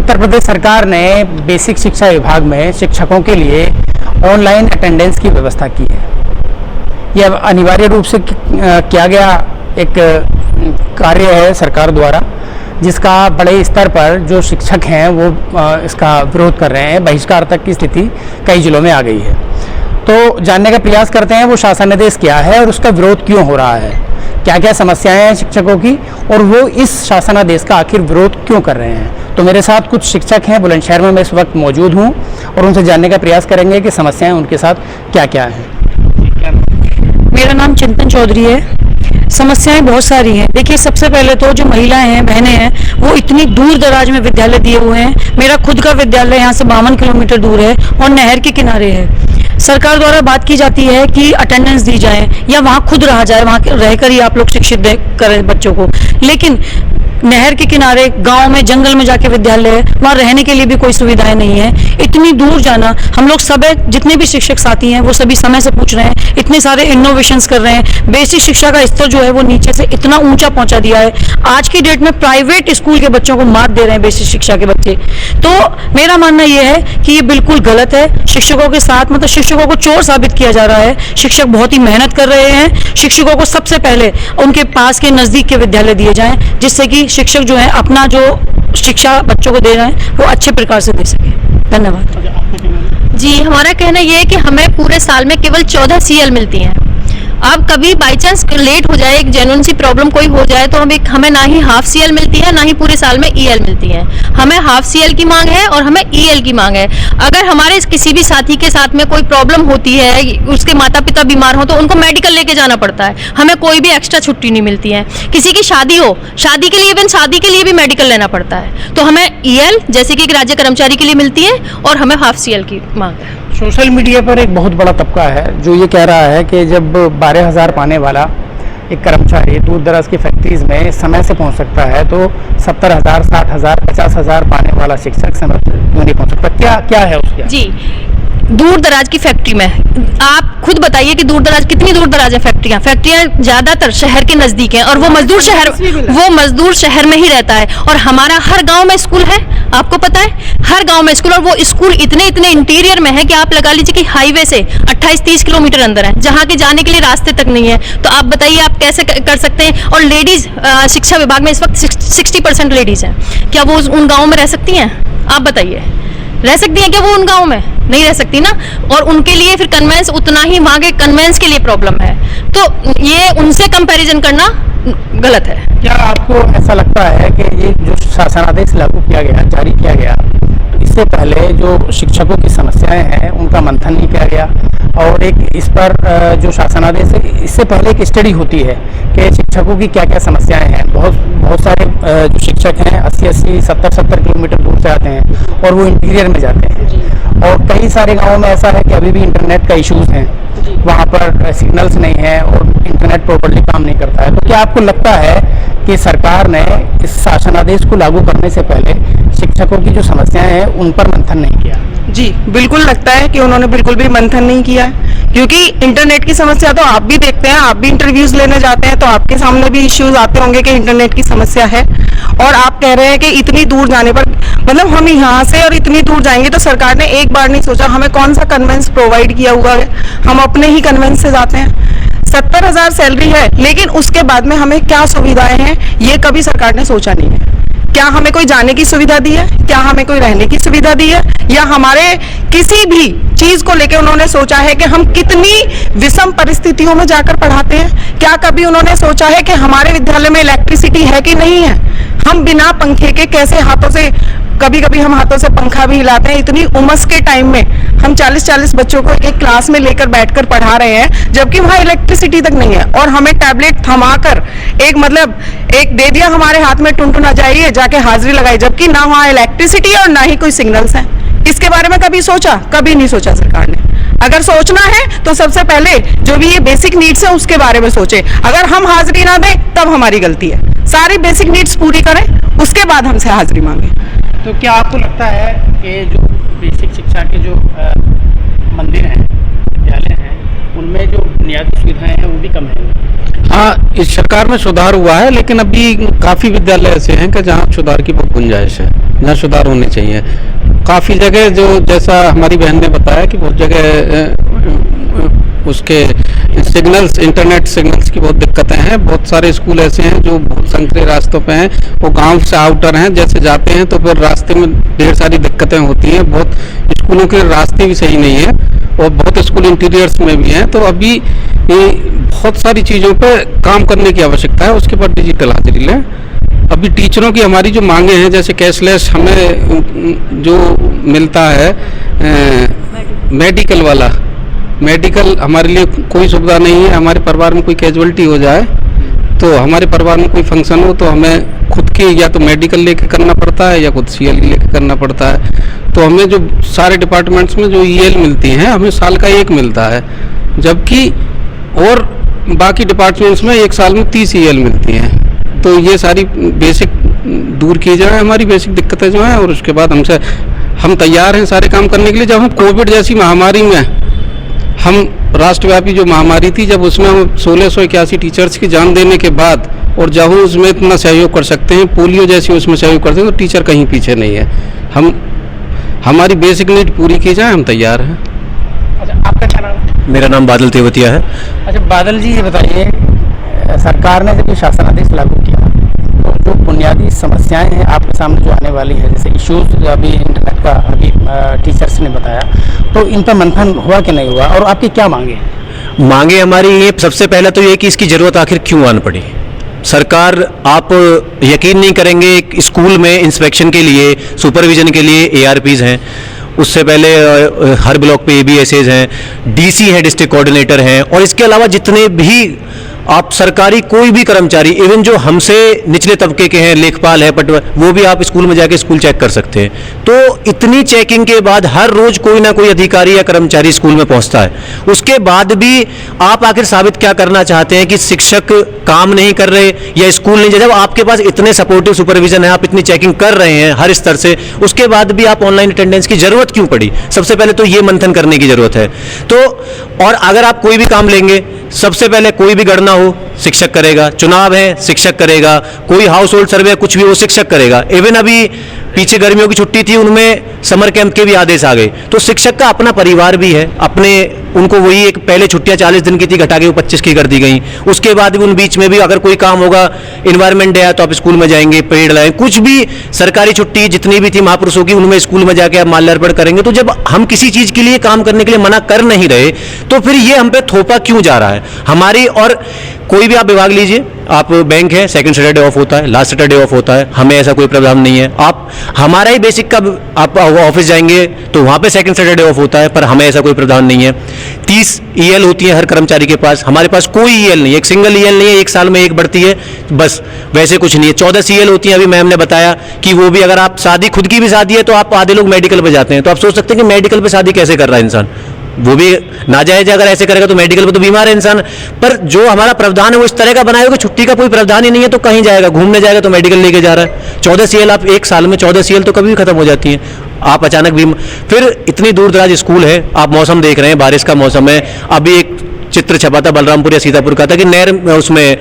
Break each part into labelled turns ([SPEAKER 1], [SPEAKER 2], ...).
[SPEAKER 1] उत्तर प्रदेश सरकार ने बेसिक शिक्षा विभाग में शिक्षकों के लिए ऑनलाइन अटेंडेंस की व्यवस्था की है। यह अनिवार्य रूप से किया गया एक कार्य है सरकार द्वारा, जिसका बड़े स्तर पर जो शिक्षक हैं वो इसका विरोध कर रहे हैं। बहिष्कार तक की स्थिति कई जिलों में आ गई है। तो जानने का प्रयास करते हैं वो शासनादेश क्या है और उसका विरोध क्यों हो रहा है, क्या क्या समस्याएं हैं शिक्षकों की और वो इस शासनादेश का आखिर विरोध क्यों कर रहे हैं। तो मेरे साथ कुछ शिक्षक हैं, बुलंदशहर में मैं इस वक्त मौजूद हूं और उनसे जानने का प्रयास करेंगे कि समस्याएं उनके साथ क्या क्या हैं।
[SPEAKER 2] मेरा नाम चिंतन चौधरी है। समस्याएं बहुत सारी हैं। देखिए, सबसे पहले तो जो महिलाएं हैं, बहनें हैं, वो इतनी दूर दराज में विद्यालय दिए हुए हैं। मेरा खुद का विद्यालय यहाँ से 52 किलोमीटर दूर है और नहर के किनारे है। सरकार द्वारा बात की जाती है कि अटेंडेंस दी जाए या वहाँ खुद रहा जाए, वहाँ रहकर ही आप लोग शिक्षित करें बच्चों को, लेकिन नहर के किनारे, गांव में, जंगल में जाके विद्यालय है, वहाँ रहने के लिए भी कोई सुविधाएं नहीं है। इतनी दूर जाना, हम लोग सब जितने भी शिक्षक साथी हैं वो सभी समय से पूछ रहे हैं, इतने सारे इनोवेशंस कर रहे हैं। बेसिक शिक्षा का स्तर जो है वो नीचे से इतना ऊंचा पहुंचा दिया है। आज की डेट में प्राइवेट स्कूल के बच्चों को मात दे रहे हैं बेसिक शिक्षा के बच्चे। तो मेरा मानना ये है कि ये बिल्कुल गलत है। शिक्षकों के साथ मतलब शिक्षकों को चोर साबित किया जा रहा है। शिक्षक बहुत ही मेहनत कर रहे हैं। शिक्षकों को सबसे पहले उनके पास के नजदीक के विद्यालय दिए जाएं, जिससे कि शिक्षक जो है अपना जो शिक्षा बच्चों को दे रहे हैं वो अच्छे प्रकार से दे सके। धन्यवाद।
[SPEAKER 3] जी, हमारा कहना यह है कि हमें पूरे साल में केवल 14 CL मिलती हैं। अब कभी बाई चांस लेट हो जाए, एक जेन्युइन सी प्रॉब्लम कोई हो जाए, तो हमें ना ही हाफ CL मिलती है, ना ही पूरे साल में EL मिलती है। हमें हाफ CL की मांग है और हमें EL की मांग है। अगर हमारे किसी भी साथी के साथ में कोई प्रॉब्लम होती है, उसके माता पिता बीमार हो, तो उनको मेडिकल लेके जाना पड़ता है। हमें कोई भी एक्स्ट्रा छुट्टी नहीं मिलती है। किसी की शादी हो, शादी के लिए भी मेडिकल लेना पड़ता है। तो हमें EL जैसे कि एक राज्य कर्मचारी के लिए मिलती है और हमें हाफ CL की मांग है।
[SPEAKER 1] सोशल मीडिया पर एक बहुत बड़ा तबका है जो ये कह रहा है कि जब 12,000 पाने वाला एक कर्मचारी दूर दराज की फैक्ट्रीज में समय से पहुंच सकता है, तो 70,000, 60,000, 50,000 पाने वाला शिक्षक समय क्यों नहीं पहुंच सकता? क्या है उसका?
[SPEAKER 3] जी, दूर दराज की फैक्ट्री में आप खुद बताइए कि दूर दराज, कितनी दूर दराज है फैक्ट्रियां ज्यादातर शहर के नजदीक हैं और वो मजदूर शहर में ही रहता है। और हमारा हर गांव में स्कूल है, आपको पता है, हर गांव में स्कूल। और वो स्कूल इतने इंटीरियर में है कि आप लगा लीजिए कि हाईवे से 28-30 किलोमीटर अंदर है, जहाँ के जाने के लिए रास्ते तक नहीं है। तो आप बताइए आप कैसे कर सकते हैं। और लेडीज शिक्षा विभाग में इस वक्त 60% लेडीज हैं। क्या वो उन गाँव में रह सकती हैं? आप बताइए, रह सकती हैं क्या वो उन गाँव में? नहीं रह सकती ना। और उनके लिए फिर कन्वेंस उतना ही, वहाँ के कन्वेंस के लिए प्रॉब्लम है। तो ये उनसे कंपैरिजन करना गलत है।
[SPEAKER 1] क्या आपको ऐसा लगता है कि ये जो शासनादेश लागू किया गया, जारी किया गया, तो इससे पहले जो शिक्षकों की समस्याएं हैं उनका मंथन नहीं किया गया? और एक इस पर जो शासनादेश है, इससे पहले एक स्टडी होती है कि शिक्षकों की क्या क्या समस्याएं हैं। बहुत सारे जो शिक्षक हैं 80-80, 70-70 किलोमीटर दूर से आते हैं और वो इंटीरियर में जाते हैं। और कई सारे गाँवों में ऐसा है कि अभी भी इंटरनेट का इश्यूज हैं, वहाँ पर सिग्नल्स नहीं है और इंटरनेट प्रॉपर्ली काम नहीं करता है। तो क्या आपको लगता है कि सरकार ने इस शासनादेश को लागू करने से पहले शिक्षकों की जो समस्याएं हैं उन पर मंथन नहीं किया?
[SPEAKER 4] जी, बिल्कुल लगता है कि उन्होंने बिल्कुल भी मंथन नहीं किया है। क्योंकि इंटरनेट की समस्या तो आप भी देखते हैं, आप भी इंटरव्यूज लेने जाते हैं तो आपके सामने भी इश्यूज आते होंगे कि इंटरनेट की समस्या है। और आप कह रहे हैं कि इतनी दूर जाने पर, मतलब हम यहाँ से और इतनी दूर जाएंगे तो सरकार ने एक बार नहीं सोचा हमें कौन सा कन्वेंस प्रोवाइड किया हुआ है, हम अपने ही कन्वेंस से जाते हैं। 70,000 सैलरी है, लेकिन उसके बाद में हमें क्या सुविधाएं हैं ये कभी सरकार ने सोचा नहीं है। क्या हमें कोई जाने की सुविधा दी है? क्या हमें कोई रहने की सुविधा दी है? या हमारे किसी भी चीज को लेकर उन्होंने सोचा है कि हम कितनी विषम परिस्थितियों में जाकर पढ़ाते हैं? क्या कभी उन्होंने सोचा है कि हमारे विद्यालय में इलेक्ट्रिसिटी है कि नहीं है? हम बिना पंखे के कैसे हाथों से, कभी कभी हम हाथों से पंखा भी हिलाते हैं। इतनी उमस के टाइम में हम 40-40 बच्चों को एक क्लास में लेकर बैठकर पढ़ा रहे हैं, जबकि वहाँ इलेक्ट्रिसिटी तक नहीं है। और हमें टैबलेट थमाकर एक दे दिया हमारे हाथ में, टुनटुना जाइए जाके हाजिरी लगाई, जबकि ना वहाँ इलेक्ट्रिसिटी और ना ही कोई सिग्नल्स हैं। इसके बारे में कभी सोचा? कभी नहीं सोचा सरकार ने। अगर सोचना है तो सबसे पहले जो भी ये बेसिक नीड्स है उसके बारे में सोचे। अगर हम हाजिरी ना दें तब हमारी गलती है। सारी बेसिक नीड्स पूरी करें, उसके बाद हमसे हाजिरी मांगे।
[SPEAKER 1] तो क्या आपको लगता है कि जो बेसिक शिक्षा के जो मंदिर हैं, विद्यालय हैं, उनमें जो बुनियादी सुविधाएं हैं वो भी कम है?
[SPEAKER 5] हाँ, इस सरकार में सुधार हुआ है, लेकिन अभी काफ़ी विद्यालय ऐसे हैं कि जहाँ सुधार की बहुत गुंजाइश है। जहाँ सुधार होने चाहिए। काफ़ी जगह जो जैसा हमारी बहन ने बताया कि बहुत जगह उसके सिग्नल्स, इंटरनेट सिग्नल्स की बहुत दिक्कतें हैं। बहुत सारे स्कूल ऐसे हैं जो बहुत संकरे रास्तों पे हैं, वो गांव से आउटर हैं, जैसे जाते हैं तो फिर रास्ते में ढेर सारी दिक्कतें होती हैं। बहुत स्कूलों के रास्ते भी सही नहीं है और बहुत स्कूल इंटीरियर्स में भी हैं। तो अभी बहुत सारी चीज़ों पर काम करने की आवश्यकता है। उसके बाद डिजिटल हाजिरी लें। अभी टीचरों की हमारी जो मांगे हैं, जैसे कैशलेस हमें जो मिलता है मेडिकल वाला, मेडिकल हमारे लिए कोई सुविधा नहीं है। हमारे परिवार में कोई कैजुअलिटी हो जाए तो हमारे परिवार में कोई फंक्शन हो तो हमें खुद की या तो मेडिकल लेके करना पड़ता है या खुद CL लेके करना पड़ता है। तो हमें जो सारे डिपार्टमेंट्स में जो EL मिलती हैं हमें साल का 1 मिलता है, जबकि और बाकी डिपार्टमेंट्स में 1 साल में 30 EL मिलती हैं। तो ये सारी बेसिक दूर की जाए हमारी बेसिक दिक्कतें जो हैं, और उसके बाद हम तैयार हैं सारे काम करने के लिए। जब हम कोविड जैसी महामारी में, हम राष्ट्रव्यापी जो महामारी थी, जब उसमें हम 1681 टीचर्स की जान देने के बाद और जब हम उसमें इतना सहयोग कर सकते हैं, पोलियो जैसी उसमें सहयोग करते हैं, तो टीचर कहीं पीछे नहीं है। हमारी बेसिक नीड पूरी की जाए, हम तैयार हैं।
[SPEAKER 1] अच्छा, आपका क्या नाम है?
[SPEAKER 6] मेरा नाम बादल तेवतिया है।
[SPEAKER 1] अच्छा बादल जी, ये बताइए, सरकार ने जब ये शासनादेश लागू किया तो जो बुनियादी समस्याएं हैं आपके सामने जो आने वाली है, जैसे इश्यूज अभी इंटरनेट का अभी टीचर्स ने बताया, तो इन पर मंथन हुआ कि नहीं हुआ और आपकी क्या मांगे?
[SPEAKER 6] मांगे हमारी ये सबसे पहले तो ये कि इसकी ज़रूरत आखिर क्यों आन पड़ी। सरकार, आप यकीन नहीं करेंगे, एक स्कूल में इंस्पेक्शन के लिए, सुपरविजन के लिए ARPs हैं, उससे पहले हर ब्लॉक पे ABSAs हैं, DC हैं, डिस्ट्रिक्ट कोऑर्डिनेटर हैं, और इसके अलावा जितने भी आप सरकारी कोई भी कर्मचारी, इवन जो हमसे निचले तबके के हैं, लेखपाल है, वो भी आप स्कूल में जाके स्कूल चेक कर सकते हैं। तो इतनी चेकिंग के बाद हर रोज कोई ना कोई अधिकारी या कर्मचारी स्कूल में पहुंचता है। उसके बाद भी आप आखिर साबित क्या करना चाहते हैं कि शिक्षक काम नहीं कर रहे या स्कूल नहीं, जब आपके पास इतने सपोर्टिव सुपरविजन है, आप इतनी चेकिंग कर रहे हैं हर स्तर से, उसके बाद भी आप ऑनलाइन अटेंडेंस की जरूरत क्यों पड़ी? सबसे पहले तो ये मंथन करने की जरूरत है। तो और अगर आप कोई भी काम लेंगे, सबसे पहले कोई भी गणना हो शिक्षक करेगा, चुनाव है शिक्षक करेगा, कोई हाउस होल्ड सर्वे कुछ भी हो शिक्षक करेगा। इवन अभी पीछे गर्मियों की छुट्टी थी, उनमें समर कैंप के भी आदेश आ गए। तो शिक्षक का अपना परिवार भी है, अपने उनको वही एक पहले छुट्टियां 40 दिन की थी, घटा के वो 25 की कर दी गई। उसके बाद भी उन बीच में भी अगर कोई काम होगा, इन्वायरमेंट डे है तो आप स्कूल में जाएंगे, पेड़ लाएं, कुछ भी सरकारी छुट्टी जितनी भी थी महापुरुषों की, उनमें स्कूल में जाके आप माल्यार्पण करेंगे। तो जब हम किसी चीज के लिए काम करने के लिए मना कर नहीं रहे, तो फिर ये हम पे थोपा क्यों जा रहा है हमारी? और कोई भी आप विभाग लीजिए, आप बैंक है, सेकंड सैटरडे ऑफ होता है, लास्ट सैटरडे ऑफ होता है, हमें ऐसा कोई प्रावधान नहीं है। आप हमारा ही बेसिक का आप ऑफिस जाएंगे तो वहां पे सेकंड सैटरडे ऑफ होता है, पर हमें ऐसा कोई प्रावधान नहीं है। 30 EL होती है हर कर्मचारी के पास, हमारे पास कोई EL नहीं है, एक सिंगल EL नहीं है, एक साल में एक बढ़ती है बस, वैसे कुछ नहीं है। 14 CL होती है, अभी मैम ने बताया कि वो भी अगर आप शादी, खुद की भी शादी है तो आप आधे लोग मेडिकल पे जाते हैं। तो आप सोच सकते हैं कि मेडिकल पे शादी कैसे कर रहा है इंसान, वो भी नाजायज अगर ऐसे करेगा तो मेडिकल पे तो बीमार है इंसान। पर जो हमारा प्रावधान है वो इस तरह का बनाया होगा, छुट्टी का कोई प्रावधान ही नहीं है, तो कहीं जाएगा, घूमने जाएगा तो मेडिकल लेके जा रहा है। 14 CL आप एक साल में 14 CL तो कभी भी खत्म हो जाती है। आप अचानक भी फिर इतनी दूर दराज स्कूल है, आप मौसम देख रहे हैं, बारिश का मौसम है। अभी एक चित्र छपा था बलरामपुर या सीतापुर का था कि नहर उसमें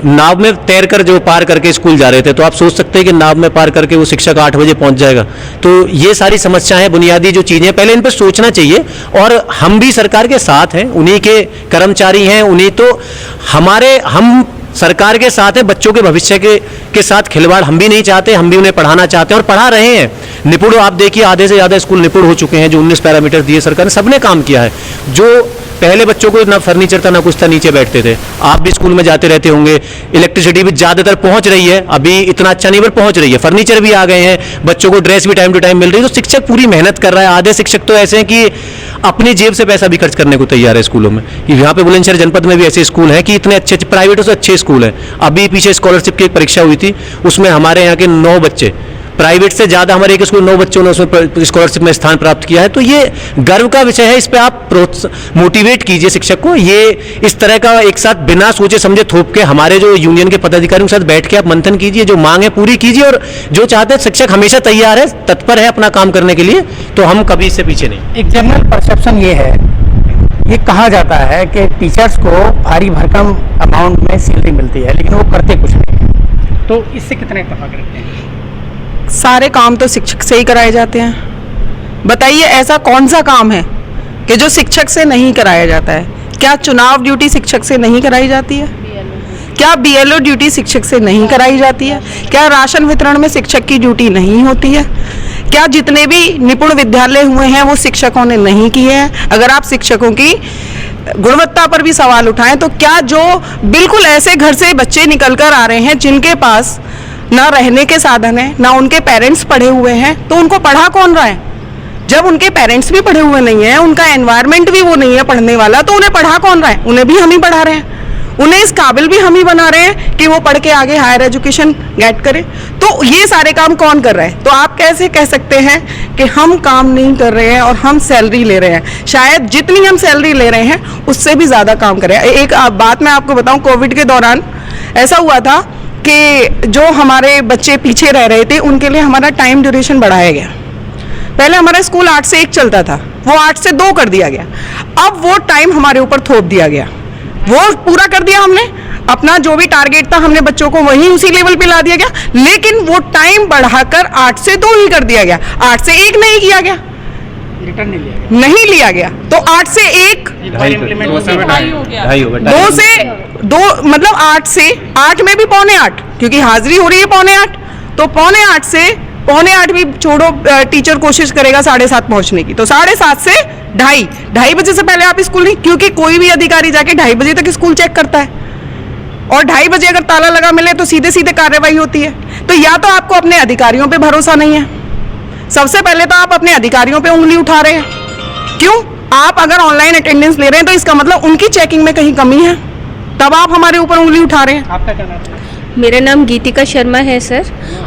[SPEAKER 6] नाव में तैर कर जो पार करके स्कूल जा रहे थे, तो आप सोच सकते हैं कि नाव में पार करके वो शिक्षक 8 बजे पहुंच जाएगा। तो ये सारी समस्याएं, बुनियादी जो चीजें, पहले इन पर सोचना चाहिए। और हम भी सरकार के साथ हैं, उन्हीं के कर्मचारी हैं, उन्हीं तो हम सरकार के साथ है, बच्चों के भविष्य के साथ खिलवाड़ हम भी नहीं चाहते, हम भी उन्हें पढ़ाना चाहते हैं और पढ़ा रहे हैं। निपुण आप देखिए, आधे से ज़्यादा स्कूल निपुण हो चुके हैं, जो 19 पैरामीटर दिए सरकार ने, सबने काम किया है। जो पहले बच्चों को ना फर्नीचर था ना कुछ था, नीचे बैठते थे। आप भी स्कूल में जाते रहते होंगे, इलेक्ट्रिसिटी भी ज़्यादातर पहुंच रही है, अभी इतना अच्छा नहीं पर पहुंच रही है, फर्नीचर भी आ गए हैं, बच्चों को ड्रेस भी टाइम टू टाइम मिल रही है। तो शिक्षक पूरी मेहनत कर रहा है। आधे शिक्षक तो ऐसे हैं कि अपनी जेब से पैसा भी खर्च करने को तैयार है स्कूलों में। यहाँ पे बुलंदशहर जनपद में भी ऐसे स्कूल हैं कि इतने अच्छे प्राइवेटों से अच्छे स्कूल हैं। अभी पीछे स्कॉलरशिप की एक परीक्षा हुई थी, उसमें हमारे यहाँ के 9 बच्चे, प्राइवेट से ज़्यादा हमारे एक स्कूल 9 बच्चों ने उसमें स्कॉलरशिप में स्थान प्राप्त किया है। तो ये गर्व का विषय है, इस पे आप मोटिवेट कीजिए शिक्षक को। ये इस तरह का एक साथ बिना सोचे समझे थोप के हमारे जो यूनियन के पदाधिकारियों के साथ बैठ के आप मंथन कीजिए, जो मांग है पूरी कीजिए। और जो चाहते हैं, शिक्षक हमेशा तैयार है, तत्पर है अपना काम करने के लिए, तो हम कभी इससे पीछे नहीं।
[SPEAKER 1] एक जनरल परसेप्शन ये है, ये कहा जाता है कि टीचर्स को भारी भरकम अमाउंट में सैलरी मिलती है, लेकिन वो करते कुछ नहीं। तो इससे कितने इत्तेफाक रखते हैं?
[SPEAKER 4] सारे काम तो शिक्षक से ही कराए जाते हैं। बताइए ऐसा कौन सा काम है कि जो शिक्षक से नहीं कराया जाता है? क्या चुनाव ड्यूटी शिक्षक से नहीं कराई जाती है? क्या बीएलओ ड्यूटी शिक्षक से नहीं कराई जाती है? क्या राशन वितरण में शिक्षक की ड्यूटी नहीं होती है? क्या जितने भी निपुण विद्यालय हुए हैं वो शिक्षकों ने नहीं किए हैं? अगर आप शिक्षकों की गुणवत्ता पर भी सवाल उठाएं तो क्या जो बिल्कुल ऐसे घर से बच्चे निकल कर आ रहे हैं जिनके पास ना रहने के साधन है, ना उनके पेरेंट्स पढ़े हुए हैं, तो उनको पढ़ा कौन रहा है? जब उनके पेरेंट्स भी पढ़े हुए नहीं है, उनका एनवायरनमेंट भी वो नहीं है पढ़ने वाला, तो उन्हें पढ़ा कौन रहा है? उन्हें भी हम ही पढ़ा रहे हैं, उन्हें इस काबिल भी हम ही बना रहे हैं कि वो पढ़ के आगे हायर एजुकेशन गेट करे। तो ये सारे काम कौन कर रहा है? तो आप कैसे कह सकते हैं कि हम काम नहीं कर रहे हैं और हम सैलरी ले रहे हैं? शायद जितनी हम सैलरी ले रहे हैं उससे भी ज़्यादा काम कर रहे हैं। एक बात मैं आपको बताऊं, कोविड के दौरान ऐसा हुआ था कि जो हमारे बच्चे पीछे रह रहे थे उनके लिए हमारा टाइम ड्यूरेशन बढ़ाया गया। पहले हमारा स्कूल 8 से 1 चलता था, वो 8 से 2 कर दिया गया। अब वो टाइम हमारे ऊपर थोप दिया गया, वो पूरा कर दिया हमने। अपना जो भी टारगेट था हमने बच्चों को वही उसी लेवल पे ला दिया गया, लेकिन वो टाइम बढ़ाकर 8 से 2 ही कर दिया गया, 8 से 1 नहीं किया गया,
[SPEAKER 1] रिटर्न नहीं लिया
[SPEAKER 4] नहीं लिया गया। तो 8 से 1 2 से 2 मतलब 8 से 8 में भी 7:45, क्योंकि हाजिरी हो रही है 7:45, तो 7:45 से 7:45 भी छोड़ो, टीचर कोशिश करेगा 7:30 पहुंचने की, तो 7:30 से 2:30 बजे से पहले आप स्कूल नहीं, क्योंकि कोई भी अधिकारी जाके 2:30 बजे तक स्कूल चेक करता है, और 2:30 बजे अगर ताला लगा मिले तो सीधे सीधे कार्रवाई होती है। तो या तो आपको अपने अधिकारियों पे भरोसा नहीं है, सबसे पहले तो आप अपने अधिकारियों पे उंगली उठा रहे हैं। क्यों? आप अगर ऑनलाइन अटेंडेंस ले रहे हैं तो इसका मतलब उनकी चेकिंग में कहीं कमी है, तब आप हमारे ऊपर उंगली उठा रहे हैं।
[SPEAKER 1] आपका क्या नाम है?
[SPEAKER 3] मेरा नाम गीतिका शर्मा है सर,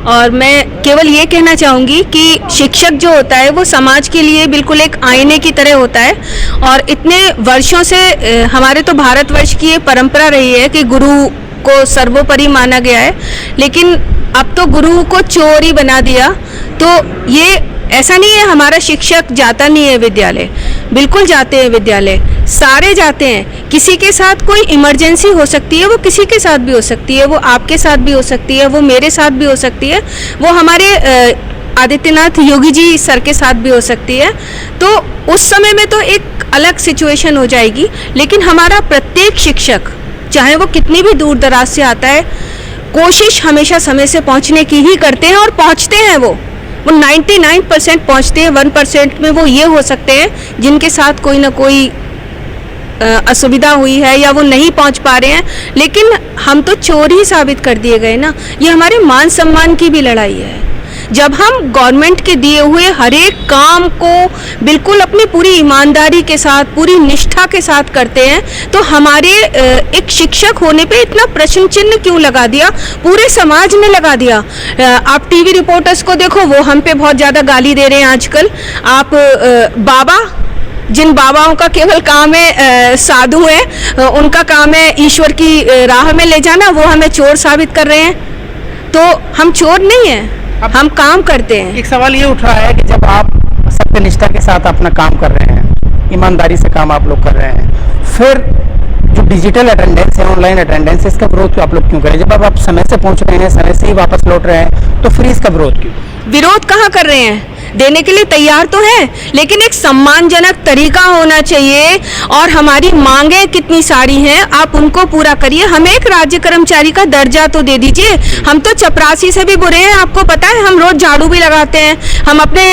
[SPEAKER 3] और मैं केवल ये कहना चाहूँगी कि शिक्षक जो होता है वो समाज के लिए बिल्कुल एक आईने की तरह होता है। और इतने वर्षों से हमारे तो भारतवर्ष की ये परंपरा रही है कि गुरु को सर्वोपरि माना गया है, लेकिन अब तो गुरु को चोर ही बना दिया। तो ये ऐसा नहीं है हमारा शिक्षक जाता नहीं है विद्यालय, बिल्कुल जाते हैं विद्यालय, सारे जाते हैं। किसी के साथ कोई इमरजेंसी हो सकती है, वो किसी के साथ भी हो सकती है, वो आपके साथ भी हो सकती है, वो मेरे साथ भी हो सकती है, वो हमारे आदित्यनाथ योगी जी सर के साथ भी हो सकती है। तो उस समय में तो एक अलग सिचुएशन हो जाएगी, लेकिन हमारा प्रत्येक शिक्षक चाहे वो कितनी भी दूर दराज से आता है, कोशिश हमेशा समय से पहुंचने की ही करते हैं, और पहुंचते हैं वो 99% पहुंचते हैं। 1% में वो ये हो सकते हैं जिनके साथ कोई ना कोई असुविधा हुई है या वो नहीं पहुंच पा रहे हैं, लेकिन हम तो चोर ही साबित कर दिए गए ना। ये हमारे मान सम्मान की भी लड़ाई है। जब हम गवर्नमेंट के दिए हुए हर एक काम को बिल्कुल अपनी पूरी ईमानदारी के साथ, पूरी निष्ठा के साथ करते हैं, तो हमारे एक शिक्षक होने पे इतना प्रश्न चिन्ह क्यों लगा दिया? पूरे समाज ने लगा दिया। आप टीवी रिपोर्टर्स को देखो, वो हम पे बहुत ज़्यादा गाली दे रहे हैं आजकल। आप बाबा, जिन बाबाओं का केवल काम है साधु है, उनका काम है ईश्वर की राह में ले जाना, वो हमें चोर साबित कर रहे हैं। तो हम चोर नहीं हैं, हम काम करते हैं।
[SPEAKER 1] एक सवाल ये उठ रहा है कि जब आप सत्यनिष्ठा के साथ अपना काम कर रहे हैं, ईमानदारी से काम आप लोग कर रहे हैं, फिर जो डिजिटल अटेंडेंस है, ऑनलाइन अटेंडेंस है, इसका विरोध आप लोग क्यों करें? जब आप समय से पहुंच रहे हैं, समय से ही वापस लौट रहे हैं, तो फिर इसका विरोध क्यों?
[SPEAKER 3] विरोध कहाँ कर रहे हैं? देने के लिए तैयार तो है, लेकिन एक सम्मानजनक तरीका होना चाहिए। और हमारी मांगे कितनी सारी हैं, आप उनको पूरा करिए। हमें एक राज्य कर्मचारी का दर्जा तो दे दीजिए। हम तो चपरासी से भी बुरे हैं, आपको पता है। हम रोज झाड़ू भी लगाते हैं, हम अपने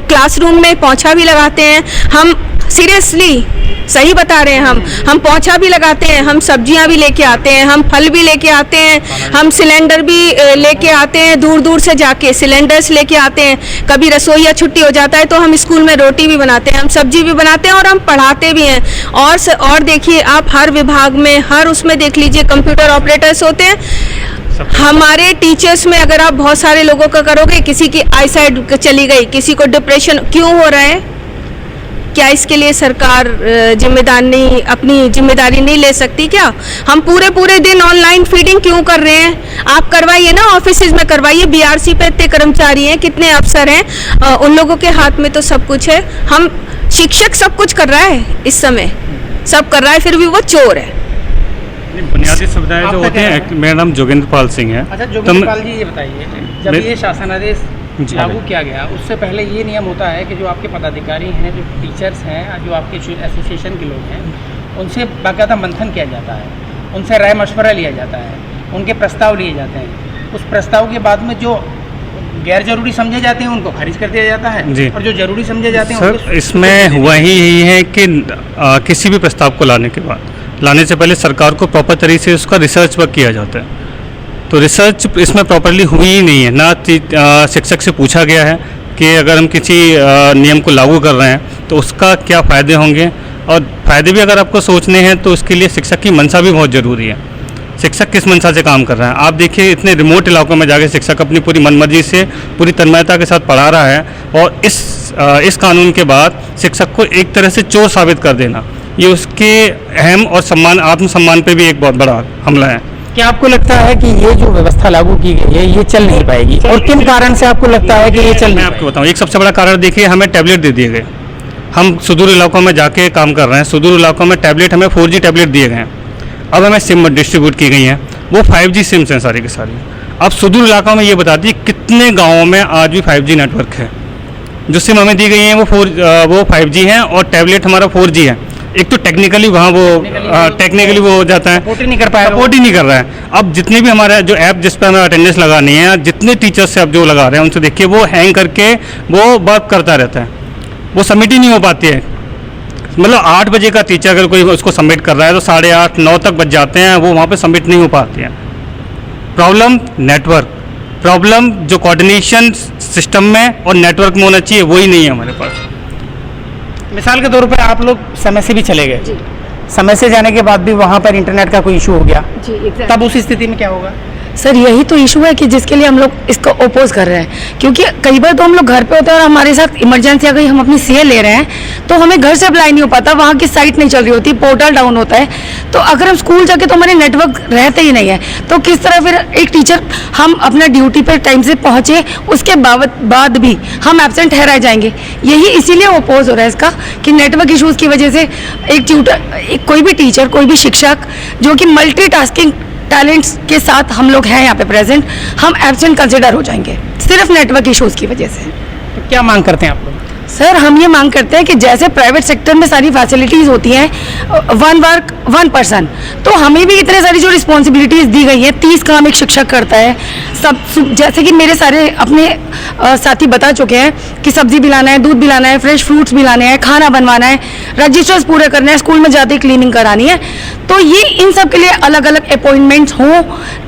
[SPEAKER 3] क्लासरूम में पोंछा भी लगाते हैं, हम सीरियसली सही बता रहे हैं, हम पोंछा भी लगाते हैं, हम सब्जियां भी लेके आते हैं, हम फल भी लेके आते हैं, हम सिलेंडर भी लेके आते हैं, दूर दूर से जाके सिलेंडर्स लेके आते हैं। कभी रसोई या छुट्टी हो जाता है तो हम स्कूल में रोटी भी बनाते हैं, हम सब्जी भी बनाते हैं, और हम पढ़ाते भी हैं। और देखिए, आप हर विभाग में, हर उसमें देख लीजिए, कंप्यूटर ऑपरेटर्स होते हैं। हमारे टीचर्स में अगर आप बहुत सारे लोगों का करोगे, किसी की आईसाइट चली गई, किसी को डिप्रेशन क्यों हो रहा है? क्या इसके लिए सरकार अपनी जिम्मेदारी नहीं ले सकती क्या? हम पूरे दिन ऑनलाइन फीडिंग क्यों कर रहे हैं? आप करवाइए ना, ऑफिसेज में करवाइए। बीआरसी पे इतने कर्मचारी हैं, कितने अफसर हैं, उन लोगों के हाथ में तो सब कुछ है। हम शिक्षक सब कुछ कर रहा है, इस समय सब कर रहा है, फिर भी वो चोर है।
[SPEAKER 7] बुनियादी सुविधाएं जो होती हैं। मेरा नाम जोगेंद्र पाल सिंह है।
[SPEAKER 1] अच्छा जोगेंद्र पाल जी, ये बताइए, जब ये शासनादेश
[SPEAKER 7] जी।
[SPEAKER 1] लागू किया गया, उससे पहले ये नियम होता है कि जो आपके पदाधिकारी हैं, जो टीचर्स हैं, जो आपके एसोसिएशन के लोग हैं, उनसे बाकायदा मंथन किया जाता है, उनसे राय मशवरा लिया जाता है, उनके प्रस्ताव लिए जाते हैं। उस प्रस्ताव के बाद में जो गैर जरूरी समझे जाते हैं उनको खारिज कर दिया जाता है,
[SPEAKER 7] जी।
[SPEAKER 1] और जो जरूरी समझे जाते हैं
[SPEAKER 7] सर
[SPEAKER 1] उनको
[SPEAKER 7] इसमें हुआ ही यही है कि किसी भी प्रस्ताव को लाने से पहले सरकार को प्रॉपर तरीके से उसका रिसर्च वर्क किया जाता है। तो रिसर्च इसमें प्रॉपरली हुई ही नहीं है ना। शिक्षक से पूछा गया है कि अगर हम किसी नियम को लागू कर रहे हैं तो उसका क्या फ़ायदे होंगे, और फ़ायदे भी अगर आपको सोचने हैं तो उसके लिए शिक्षक की मंशा भी बहुत ज़रूरी है। शिक्षक किस मंशा से काम कर रहा है। आप देखिए इतने रिमोट इलाकों में जाके शिक्षक अपनी पूरी मनमर्जी से पूरी तन्मयता के साथ पढ़ा रहा है, और इस कानून के बाद शिक्षक को एक तरह से चोर साबित कर देना, ये उसके अहम और आत्मसम्मान पे भी एक बहुत बड़ा हमला है।
[SPEAKER 1] क्या आपको लगता है कि ये जो व्यवस्था लागू की गई है ये चल नहीं पाएगी, और किन कारण से आपको लगता है कि ये चल
[SPEAKER 7] मैं
[SPEAKER 1] नहीं
[SPEAKER 7] आपको बताऊं, एक सबसे बड़ा कारण देखिए, हमें टैबलेट दे दिए गए। हम सुदूर इलाकों में जाके काम कर रहे हैं, सुदूर इलाकों में टैबलेट हमें 4G टैबलेट दिए गए हैं। अब हमें सिम डिस्ट्रीब्यूट की गई हैं, वो 5G सिम्स हैं सारी की सारी। अब सुदूर इलाकों में ये बता दीजिए कितने गाँवों में आज भी 5G नेटवर्क है। जो सिम हमें दी गई हैं वो 5G हैं, और टैबलेट हमारा 4G है। एक तो टेक्निकली वहाँ टेक्निकली वो हो जाता है,
[SPEAKER 1] सपोर्ट ही नहीं कर पाएगा,
[SPEAKER 7] सपोर्ट ही नहीं कर रहा है। अब जितने भी हमारे जो ऐप जिस पर हमें अटेंडेंस लगानी है, जितने टीचर्स से अब जो लगा रहे हैं उनसे देखिए वो हैंग करके वो वर्क करता रहता है, वो सबमिट ही नहीं हो पाती है। मतलब 8 बजे का टीचर अगर कोई उसको सबमिट कर रहा है तो 8:30 9 तक बज जाते हैं, वो वहाँ पे सबमिट नहीं हो पाती है। प्रॉब्लम नेटवर्क, प्रॉब्लम जो कोऑर्डिनेशन सिस्टम में और नेटवर्क में होना चाहिए वही नहीं है हमारे पास।
[SPEAKER 1] मिसाल के तौर पे आप लोग समय से भी चले गए, समय से जाने के बाद भी वहाँ पर इंटरनेट का कोई इशू हो गया, तब उस स्थिति में क्या होगा?
[SPEAKER 2] सर यही तो इशू है कि जिसके लिए हम लोग इसको ओपोज कर रहे हैं, क्योंकि कई बार तो हम लोग घर पे होते हैं और हमारे साथ इमरजेंसी अगर हम अपनी सीए ले रहे हैं तो हमें घर से अप्लाई नहीं हो पाता, वहाँ की साइट नहीं चल रही होती, पोर्टल डाउन होता है। तो अगर हम स्कूल जाके तो हमारे नेटवर्क रहते ही नहीं है, तो किस तरह फिर एक टीचर हम अपना ड्यूटी पर टाइम से पहुँचे उसके बाद भी हम एब्सेंट ठहराए जाएंगे। यही इसीलिए ओपोज हो रहा है इसका कि नेटवर्क इशूज़ की वजह से एक ट्यूटर, कोई भी टीचर, कोई भी शिक्षक जो कि मल्टीटास्किंग टैलेंट्स के साथ हम लोग हैं यहाँ पे प्रेजेंट, हम एब्सेंट कंसिडर हो जाएंगे सिर्फ नेटवर्क इश्यूज़ की वजह से।
[SPEAKER 1] तो क्या मांग करते हैं आप लोग?
[SPEAKER 2] सर हम ये मांग करते हैं कि जैसे प्राइवेट सेक्टर में सारी फैसिलिटीज़ होती हैं, 1 वर्क 1 पर्सन, तो हमें भी इतने सारी जो रिस्पॉन्सिबिलिटीज़ दी गई है, 30 काम एक शिक्षक करता है। सब जैसे कि मेरे सारे अपने साथी बता चुके हैं कि सब्जी भी लाना है, दूध भी लाना है, फ्रेश फ्रूट्स भी लाने हैं, खाना बनवाना है, रजिस्टर्स पूरे करने हैं, स्कूल में जाते ही क्लीनिंग करानी है। तो ये इन सब के लिए अलग अलग अपॉइंटमेंट्स हों,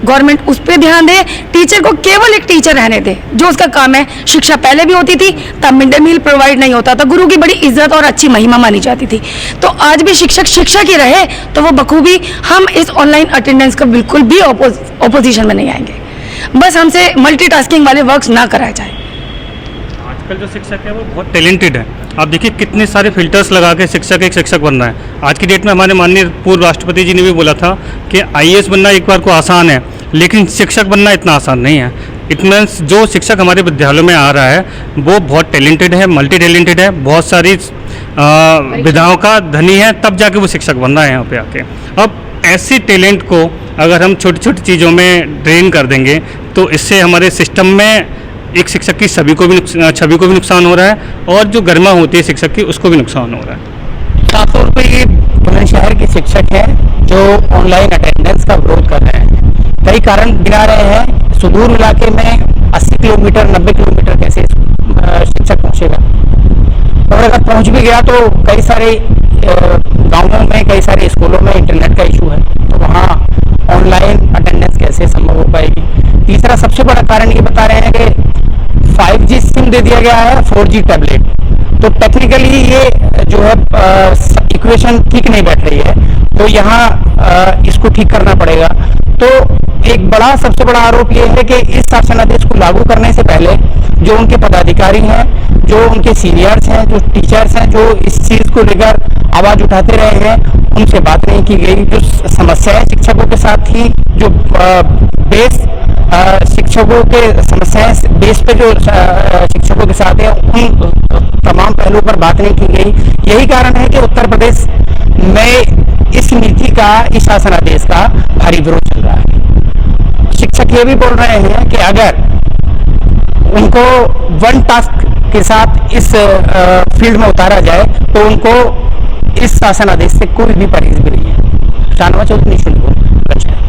[SPEAKER 2] गवर्नमेंट उस पर ध्यान दे, टीचर को केवल एक टीचर रहने दे जो उसका काम है। शिक्षा पहले भी होती थी, तब मिड डे मील प्रोवाइड नहीं होता था, गुरु की बड़ी इज्जत और अच्छी महिमा मानी जाती थी। तो आज भी शिक्षक ही रहे तो वो बखूबी हम इस ऑनलाइन अटेंडेंस का बिल्कुल भी ऑपोजिशन में नहीं आएंगे। बस हमसे मल्टीटास्किंग वाले वर्क्स ना कराए जाए।
[SPEAKER 7] आजकल जो शिक्षक है वो बहुत टैलेंटेड है। आप देखिए कितने सारे फिल्टर्स लगा के शिक्षक एक शिक्षक बन रहा है। आज की डेट में हमारे माननीय पूर्व राष्ट्रपति जी ने भी बोला था कि IAS बनना एक बार को आसान है, लेकिन शिक्षक बनना इतना आसान नहीं है। इट मीन्स जो शिक्षक हमारे विद्यालयों में आ रहा है वो बहुत टैलेंटेड है, मल्टी टैलेंटेड है, बहुत सारी विधाओं का धनी है, तब जाके वो शिक्षक बन रहा है यहाँ पे आके। अब ऐसे टैलेंट को अगर हम छोटी छोटी चीज़ों में ड्रेन कर देंगे तो इससे हमारे सिस्टम में एक शिक्षक की छवि को भी नुकसान हो रहा है, और जो गरिमा होती है शिक्षक की उसको भी नुकसान हो रहा है।
[SPEAKER 1] साफ तौर पर ये बुलंदशहर के शिक्षक हैं जो ऑनलाइन अटेंडेंस का विरोध कर रहे हैं, कई कारण गिना रहे हैं। सुदूर इलाके में 80 किलोमीटर 90 किलोमीटर कैसे शिक्षक पहुंचेगा, और अगर पहुंच भी गया तो कई सारे गांवों में, कई सारे स्कूलों में इंटरनेट का इशू है, तो वहाँ ऑनलाइन अटेंडेंस कैसे संभव हो पाएगी। तीसरा सबसे बड़ा कारण ये बता रहे हैं कि 5G सिम दे दिया गया है, 4G टैबलेट, तो टेक्निकली ये जो है इक्वेशन ठीक नहीं बैठ रही है, तो यहाँ इसको ठीक करना पड़ेगा। तो एक बड़ा सबसे बड़ा आरोप ये है कि इस शासनादेश को लागू करने से पहले जो उनके पदाधिकारी हैं, जो उनके सीनियर्स हैं, जो टीचर्स हैं, जो इस चीज़ को लेकर आवाज़ उठाते रहे हैं, उनसे बात नहीं की गई। जो समस्याएं शिक्षकों के साथ थी, जो बेस शिक्षकों के समस्याएं बेस पे जो शिक्षकों के साथ है, उन तमाम पहलुओं पर बात नहीं की गई। यही कारण है कि उत्तर प्रदेश में इस नीति का, इस शासनादेश का भारी विरोध चल रहा है। शिक्षक ये भी बोल रहे हैं कि अगर उनको वन टास्क के साथ इस फील्ड में उतारा जाए तो उनको इस शासन आदेश से कोई भी परहेज भी नहीं है। शाहनवाज चौधरी।